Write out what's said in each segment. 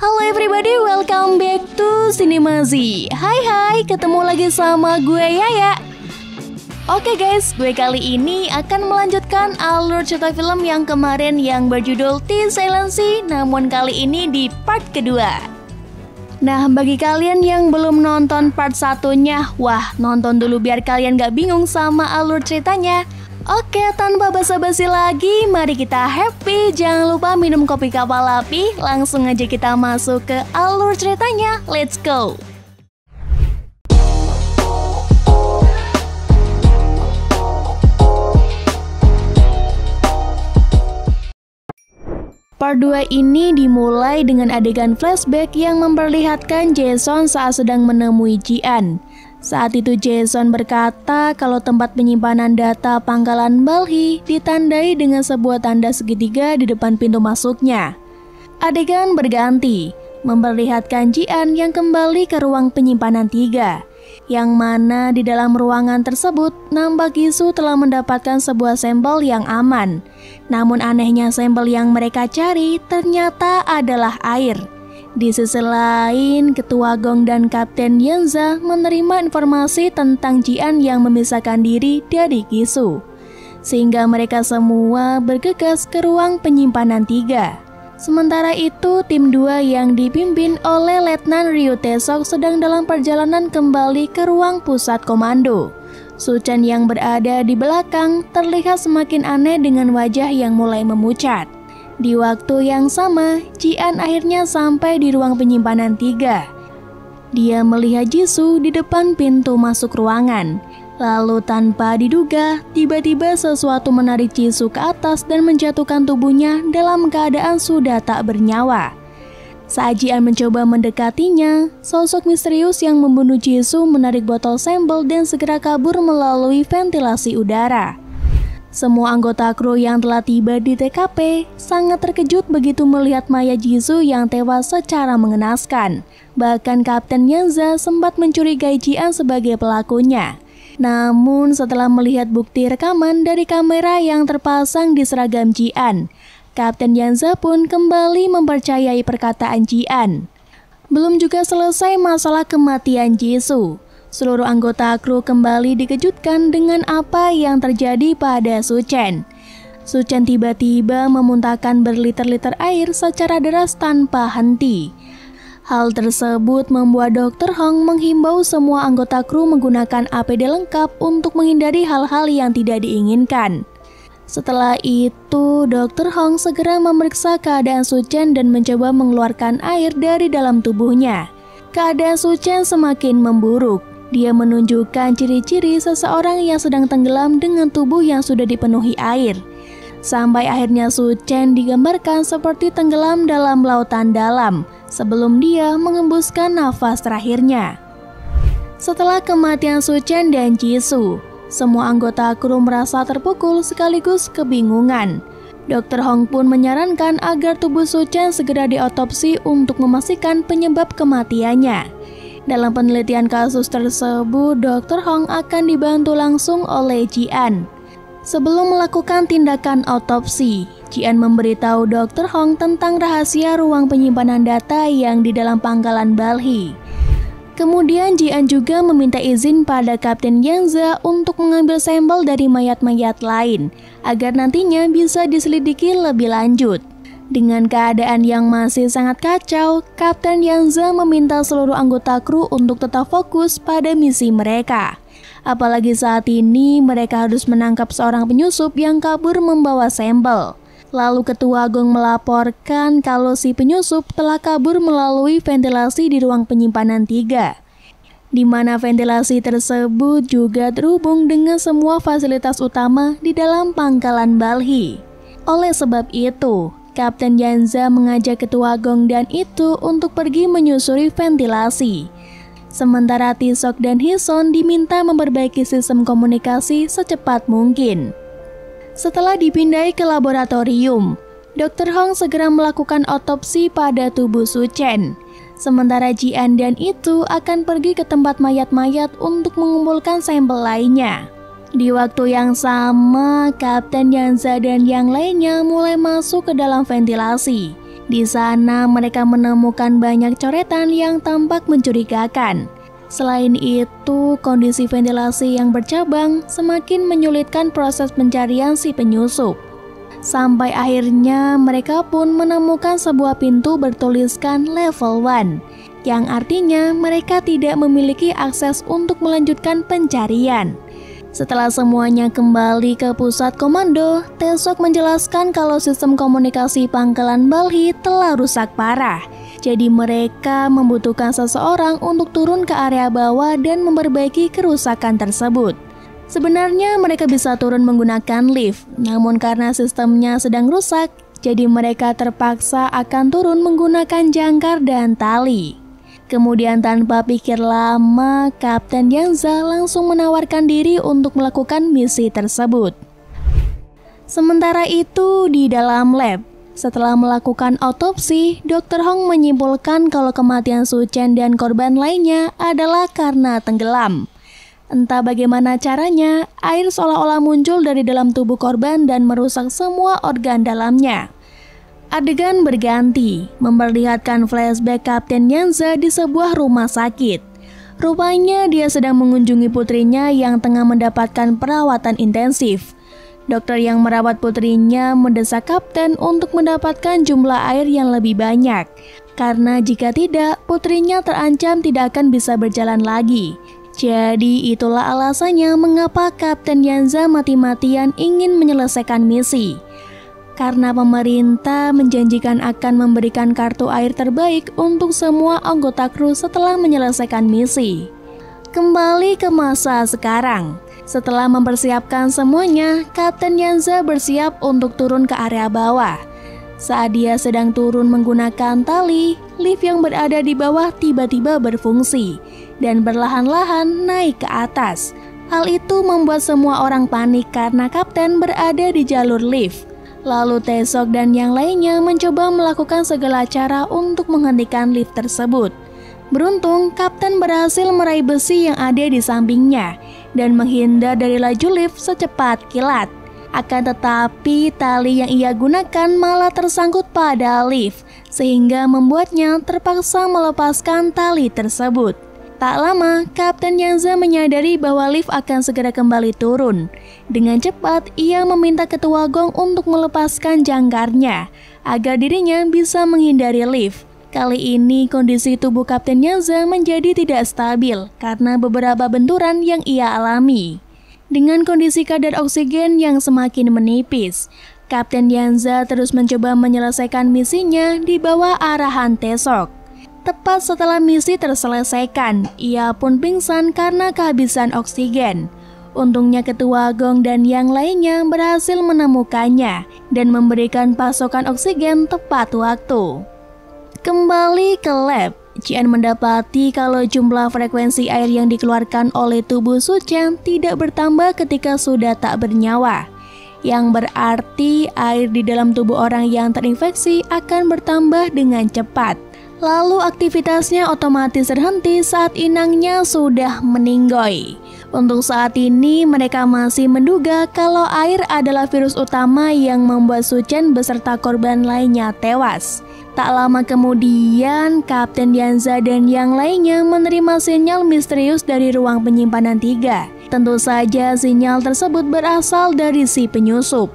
Halo everybody, welcome back to Cinemazi. Hai, ketemu lagi sama gue Yaya. Oke guys, gue kali ini akan melanjutkan alur cerita film yang kemarin yang berjudul Teen Silent Sea, namun kali ini di part kedua. Nah, bagi kalian yang belum nonton part satunya, wah, nonton dulu biar kalian gak bingung sama alur ceritanya. Oke, tanpa basa-basi lagi, mari kita happy. Jangan lupa minum kopi kapal api. Langsung aja kita masuk ke alur ceritanya. Let's go! Part 2 ini dimulai dengan adegan flashback yang memperlihatkan Jason saat sedang menemui Ji-an. Saat itu Jason berkata kalau tempat penyimpanan data pangkalan Balhi ditandai dengan sebuah tanda segitiga di depan pintu masuknya. Adegan berganti, memperlihatkan Ji-an yang kembali ke ruang penyimpanan 3, yang mana di dalam ruangan tersebut nampak Gisu telah mendapatkan sebuah sampel yang aman. Namun anehnya sampel yang mereka cari ternyata adalah air. Di sisi lain, Ketua Gong dan Kapten Yanza menerima informasi tentang Ji-an yang memisahkan diri dari Gisu, sehingga mereka semua bergegas ke ruang penyimpanan 3. Sementara itu, tim 2 yang dipimpin oleh Letnan Ryu Tae-sok sedang dalam perjalanan kembali ke ruang pusat komando. Su-chan yang berada di belakang terlihat semakin aneh dengan wajah yang mulai memucat. Di waktu yang sama, Ji-an akhirnya sampai di ruang penyimpanan 3. Dia melihat Jisoo di depan pintu masuk ruangan. Lalu tanpa diduga, tiba-tiba sesuatu menarik Jisoo ke atas dan menjatuhkan tubuhnya dalam keadaan sudah tak bernyawa. Saat Ji-an mencoba mendekatinya, sosok misterius yang membunuh Jisoo menarik botol sampel dan segera kabur melalui ventilasi udara. Semua anggota kru yang telah tiba di TKP sangat terkejut begitu melihat mayat Jisoo yang tewas secara mengenaskan. Bahkan Kapten Yanza sempat mencurigai Ji-an sebagai pelakunya. Namun setelah melihat bukti rekaman dari kamera yang terpasang di seragam Ji-an, Kapten Yanza pun kembali mempercayai perkataan Ji-an. Belum juga selesai masalah kematian Jisoo. Seluruh anggota kru kembali dikejutkan dengan apa yang terjadi pada Su-chan. Su-chan tiba-tiba memuntahkan berliter-liter air secara deras tanpa henti. Hal tersebut membuat Dr. Hong menghimbau semua anggota kru menggunakan APD lengkap untuk menghindari hal-hal yang tidak diinginkan. Setelah itu, Dr. Hong segera memeriksa keadaan Su-chan dan mencoba mengeluarkan air dari dalam tubuhnya. Keadaan Su-chan semakin memburuk. Dia menunjukkan ciri-ciri seseorang yang sedang tenggelam dengan tubuh yang sudah dipenuhi air. Sampai akhirnya Su-chan digambarkan seperti tenggelam dalam lautan dalam sebelum dia mengembuskan nafas terakhirnya. Setelah kematian Su-chan dan Jisoo, semua anggota kru merasa terpukul sekaligus kebingungan. Dr. Hong pun menyarankan agar tubuh Su-chan segera diotopsi untuk memastikan penyebab kematiannya. Dalam penelitian kasus tersebut, Dr. Hong akan dibantu langsung oleh Ji-an. Sebelum melakukan tindakan otopsi, Ji-an memberitahu Dr. Hong tentang rahasia ruang penyimpanan data yang di dalam pangkalan Balhi. Kemudian Ji-an juga meminta izin pada Kapten Yanza untuk mengambil sampel dari mayat-mayat lain, agar nantinya bisa diselidiki lebih lanjut. Dengan keadaan yang masih sangat kacau, Kapten Yanza meminta seluruh anggota kru untuk tetap fokus pada misi mereka. Apalagi saat ini mereka harus menangkap seorang penyusup yang kabur membawa sampel. Lalu Ketua Gong melaporkan kalau si penyusup telah kabur melalui ventilasi di ruang penyimpanan 3. Di mana ventilasi tersebut juga terhubung dengan semua fasilitas utama di dalam pangkalan Balhi. Oleh sebab itu, Kapten Yanza mengajak Ketua Gong dan itu untuk pergi menyusuri ventilasi. Sementara Tae-sok dan Hee-sun diminta memperbaiki sistem komunikasi secepat mungkin. Setelah dipindai ke laboratorium, Dr. Hong segera melakukan otopsi pada tubuh Su-chan. Sementara Ji-an dan itu akan pergi ke tempat mayat-mayat untuk mengumpulkan sampel lainnya. Di waktu yang sama, Kapten Yanza dan yang lainnya mulai masuk ke dalam ventilasi. Di sana mereka menemukan banyak coretan yang tampak mencurigakan. Selain itu, kondisi ventilasi yang bercabang semakin menyulitkan proses pencarian si penyusup. Sampai akhirnya mereka pun menemukan sebuah pintu bertuliskan level 1, yang artinya mereka tidak memiliki akses untuk melanjutkan pencarian. Setelah semuanya kembali ke pusat komando, Tae-seok menjelaskan kalau sistem komunikasi pangkalan Balhee telah rusak parah. Jadi mereka membutuhkan seseorang untuk turun ke area bawah dan memperbaiki kerusakan tersebut. Sebenarnya mereka bisa turun menggunakan lift, namun karena sistemnya sedang rusak, jadi mereka terpaksa akan turun menggunakan jangkar dan tali. Kemudian tanpa pikir lama, Kapten Yanza langsung menawarkan diri untuk melakukan misi tersebut. Sementara itu di dalam lab, setelah melakukan otopsi, Dr. Hong menyimpulkan kalau kematian Su Chen dan korban lainnya adalah karena tenggelam. Entah bagaimana caranya, air seolah-olah muncul dari dalam tubuh korban dan merusak semua organ dalamnya. Adegan berganti, memperlihatkan flashback Kapten Yanza di sebuah rumah sakit. Rupanya dia sedang mengunjungi putrinya yang tengah mendapatkan perawatan intensif. Dokter yang merawat putrinya mendesak Kapten untuk mendapatkan jumlah air yang lebih banyak, karena jika tidak, putrinya terancam tidak akan bisa berjalan lagi. Jadi itulah alasannya mengapa Kapten Yanza mati-matian ingin menyelesaikan misi. Karena pemerintah menjanjikan akan memberikan kartu air terbaik untuk semua anggota kru setelah menyelesaikan misi. Kembali ke masa sekarang. Setelah mempersiapkan semuanya, Kapten Yanza bersiap untuk turun ke area bawah. Saat dia sedang turun menggunakan tali, lift yang berada di bawah tiba-tiba berfungsi dan perlahan-lahan naik ke atas. Hal itu membuat semua orang panik karena Kapten berada di jalur lift. Lalu Tae-seok dan yang lainnya mencoba melakukan segala cara untuk menghentikan lift tersebut. Beruntung, Kapten berhasil meraih besi yang ada di sampingnya dan menghindar dari laju lift secepat kilat. Akan tetapi, tali yang ia gunakan malah tersangkut pada lift, sehingga membuatnya terpaksa melepaskan tali tersebut. Tak lama, Kapten Yanza menyadari bahwa lift akan segera kembali turun. Dengan cepat, ia meminta ketua gong untuk melepaskan jangkarnya, agar dirinya bisa menghindari lift. Kali ini, kondisi tubuh Kapten Yanza menjadi tidak stabil karena beberapa benturan yang ia alami. Dengan kondisi kadar oksigen yang semakin menipis, Kapten Yanza terus mencoba menyelesaikan misinya di bawah arahan Tae-seok. Tepat setelah misi terselesaikan, ia pun pingsan karena kehabisan oksigen. Untungnya ketua gong dan yang lainnya berhasil menemukannya dan memberikan pasokan oksigen tepat waktu. Kembali ke lab, Ji-an mendapati kalau jumlah frekuensi air yang dikeluarkan oleh tubuh Su Chen tidak bertambah ketika sudah tak bernyawa. Yang berarti air di dalam tubuh orang yang terinfeksi akan bertambah dengan cepat. Lalu aktivitasnya otomatis terhenti saat inangnya sudah meninggoy. Untuk saat ini mereka masih menduga kalau air adalah virus utama yang membuat Su Chen beserta korban lainnya tewas. Tak lama kemudian, Kapten Yanza dan yang lainnya menerima sinyal misterius dari ruang penyimpanan 3. Tentu saja sinyal tersebut berasal dari si penyusup.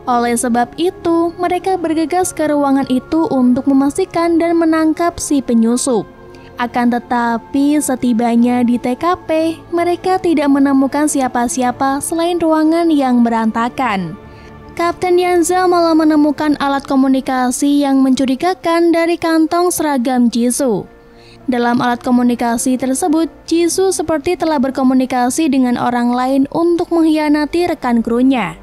Oleh sebab itu, mereka bergegas ke ruangan itu untuk memastikan dan menangkap si penyusup. Akan tetapi, setibanya di TKP, mereka tidak menemukan siapa-siapa selain ruangan yang berantakan. Kapten Yanza malah menemukan alat komunikasi yang mencurigakan dari kantong seragam Jisoo. Dalam alat komunikasi tersebut, Jisoo seperti telah berkomunikasi dengan orang lain untuk mengkhianati rekan krunya.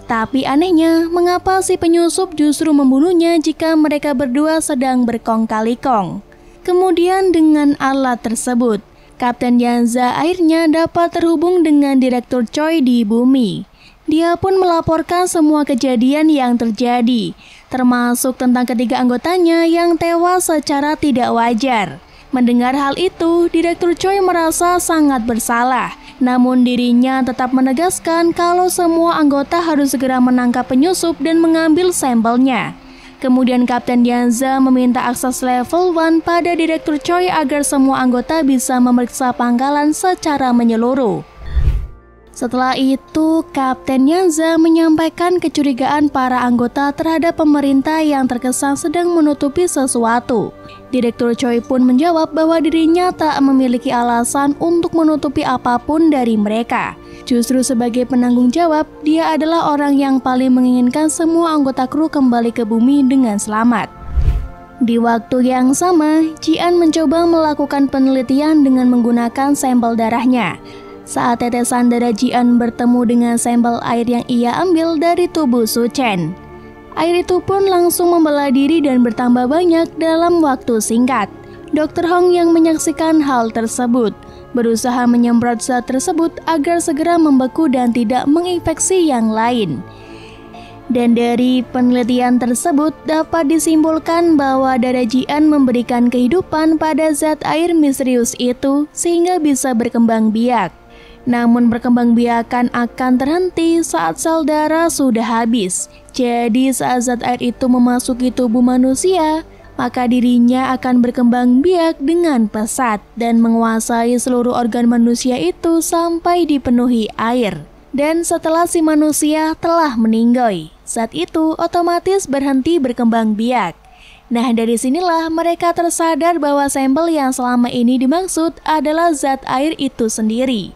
Tapi anehnya, mengapa si penyusup justru membunuhnya jika mereka berdua sedang berkong kali kong? Kemudian dengan alat tersebut, Kapten Yanza akhirnya dapat terhubung dengan Direktur Choi di bumi. Dia pun melaporkan semua kejadian yang terjadi, termasuk tentang ketiga anggotanya yang tewas secara tidak wajar. Mendengar hal itu, Direktur Choi merasa sangat bersalah. Namun dirinya tetap menegaskan kalau semua anggota harus segera menangkap penyusup dan mengambil sampelnya. Kemudian Kapten Yanza meminta akses level 1 pada Direktur Choi agar semua anggota bisa memeriksa pangkalan secara menyeluruh. Setelah itu, Kapten Yanza menyampaikan kecurigaan para anggota terhadap pemerintah yang terkesan sedang menutupi sesuatu. Direktur Choi pun menjawab bahwa dirinya tak memiliki alasan untuk menutupi apapun dari mereka. Justru sebagai penanggung jawab, dia adalah orang yang paling menginginkan semua anggota kru kembali ke bumi dengan selamat. Di waktu yang sama, Ji-an mencoba melakukan penelitian dengan menggunakan sampel darahnya. Saat tetesan darah Ji-an bertemu dengan sampel air yang ia ambil dari tubuh Su-chen, air itu pun langsung membelah diri dan bertambah banyak dalam waktu singkat. Dr. Hong yang menyaksikan hal tersebut berusaha menyemprot zat tersebut agar segera membeku dan tidak menginfeksi yang lain. Dan dari penelitian tersebut dapat disimpulkan bahwa darah Ji-an memberikan kehidupan pada zat air misterius itu sehingga bisa berkembang biak. Namun perkembangbiakan akan terhenti saat sel darah sudah habis. Jadi saat zat air itu memasuki tubuh manusia, maka dirinya akan berkembang biak dengan pesat dan menguasai seluruh organ manusia itu sampai dipenuhi air. Dan setelah si manusia telah meninggoy, zat itu otomatis berhenti berkembang biak. Nah, dari sinilah mereka tersadar bahwa sampel yang selama ini dimaksud adalah zat air itu sendiri.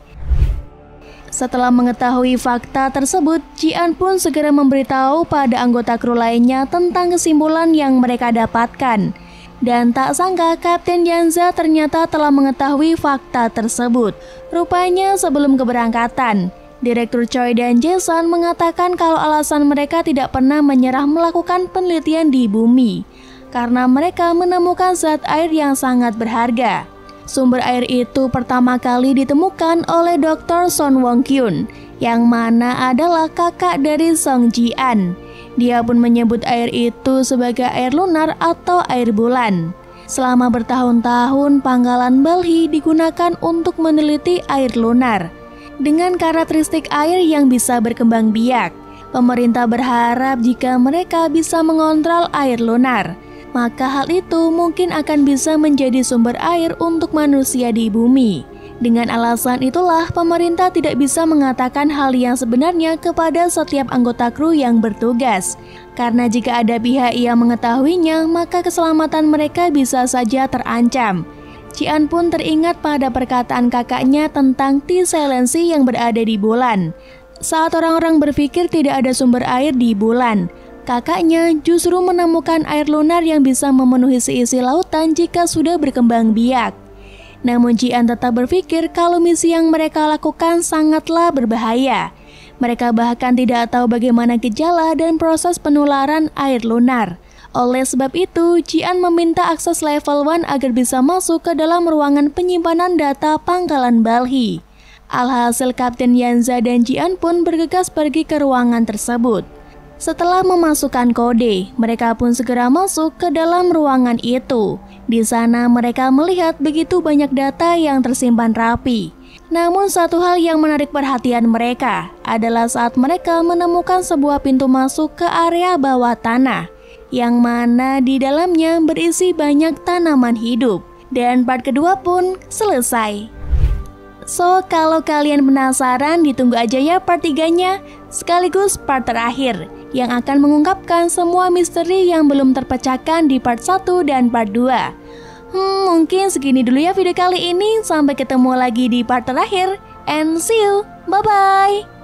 Setelah mengetahui fakta tersebut, Ji-an pun segera memberitahu pada anggota kru lainnya tentang kesimpulan yang mereka dapatkan. Dan tak sangka Kapten Yanza ternyata telah mengetahui fakta tersebut. Rupanya sebelum keberangkatan, Direktur Choi dan Jason mengatakan kalau alasan mereka tidak pernah menyerah melakukan penelitian di bumi, karena mereka menemukan zat air yang sangat berharga. Sumber air itu pertama kali ditemukan oleh Dr. Son Wong-kyun, yang mana adalah kakak dari Song Ji-an. Dia pun menyebut air itu sebagai air lunar atau air bulan. Selama bertahun-tahun, pangkalan Balhi digunakan untuk meneliti air lunar. Dengan karakteristik air yang bisa berkembang biak, pemerintah berharap jika mereka bisa mengontrol air lunar, maka hal itu mungkin akan bisa menjadi sumber air untuk manusia di bumi. Dengan alasan itulah pemerintah tidak bisa mengatakan hal yang sebenarnya kepada setiap anggota kru yang bertugas. Karena jika ada pihak yang mengetahuinya, maka keselamatan mereka bisa saja terancam. Ji-an pun teringat pada perkataan kakaknya tentang T-Silency yang berada di bulan. Saat orang-orang berpikir tidak ada sumber air di bulan, kakaknya justru menemukan air lunar yang bisa memenuhi seisi lautan jika sudah berkembang biak. Namun Ji-an tetap berpikir kalau misi yang mereka lakukan sangatlah berbahaya. Mereka bahkan tidak tahu bagaimana gejala dan proses penularan air lunar. Oleh sebab itu, Ji-an meminta akses level 1 agar bisa masuk ke dalam ruangan penyimpanan data pangkalan Balhi. Alhasil Kapten Yanza dan Ji-an pun bergegas pergi ke ruangan tersebut. Setelah memasukkan kode, mereka pun segera masuk ke dalam ruangan itu. Di sana mereka melihat begitu banyak data yang tersimpan rapi. Namun satu hal yang menarik perhatian mereka adalah saat mereka menemukan sebuah pintu masuk ke area bawah tanah, yang mana di dalamnya berisi banyak tanaman hidup. Dan part kedua pun selesai. So, kalau kalian penasaran, ditunggu aja ya part 3-nya, sekaligus part terakhir, yang akan mengungkapkan semua misteri yang belum terpecahkan di part 1 dan part 2. Mungkin segini dulu ya video kali ini, sampai ketemu lagi di part terakhir, and see you, bye-bye!